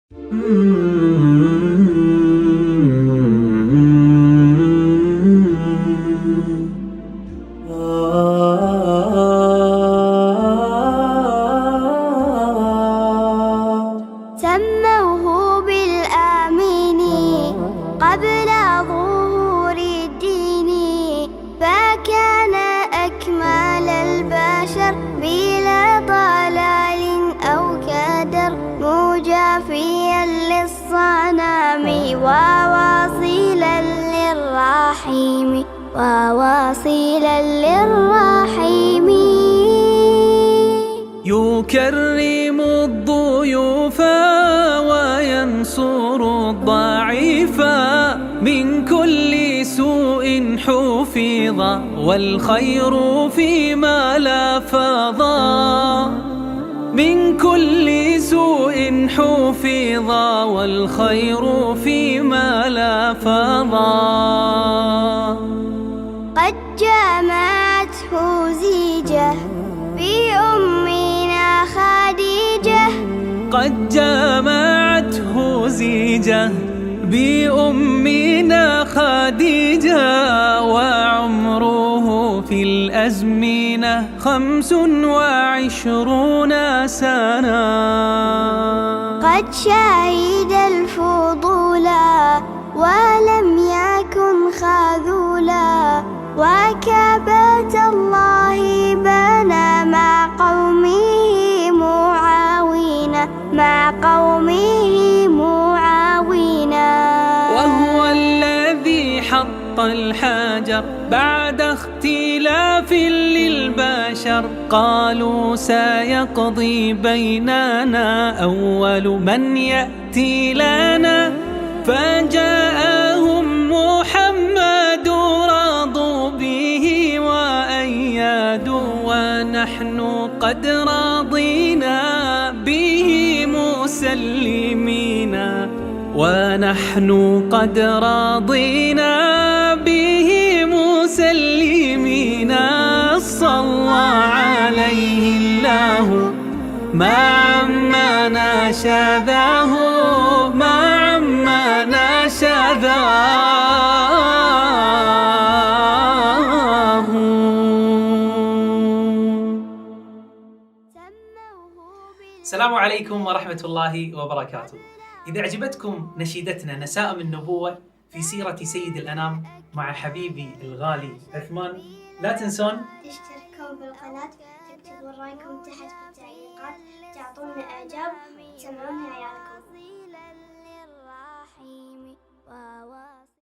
سموه بالآمين قبل ظهور الدين، فكان أكمل البشر بلا ضلال أو كدر، مجافيا للصنم وواصلا للرحيم. يكرم الضيوف وينصر الضعيف، من كل سوء حفظ والخير فيما لفظ، من كل سوء حفظ والخير فيما لفظ. قد جمعته زيجة بأمنا خديجة، قد جمعته زيجة بأمنا خديجة، وعمره في الأزمنة 25 سنة. قد شهد الفضول ولم يكن خذولا، وكعبة الله بنى مع قومه معاوينا، وهو الذي حط الحجر بعد اختلاف للبشر، قالوا سيقضي بيننا أول من يأتي لنا، فجاءهم محمد رضوا به وأيدوا، ونحن قد رضينا به مسلمين، ونحن قد رضينا به مسلمين. صلى عليه الله مع ما نشذاه، مع ما نشذاه. السلام عليكم ورحمة الله وبركاته. إذا عجبتكم نشيدتنا نسائم النبوة في سيرة سيد الأنام مع حبيبي الغالي عثمان، لا تنسون تشتركوا بالقناة، تكتبوا رأيكم تحت في التعليقات، تعطونا إعجاب، تسمعونا عيالكم.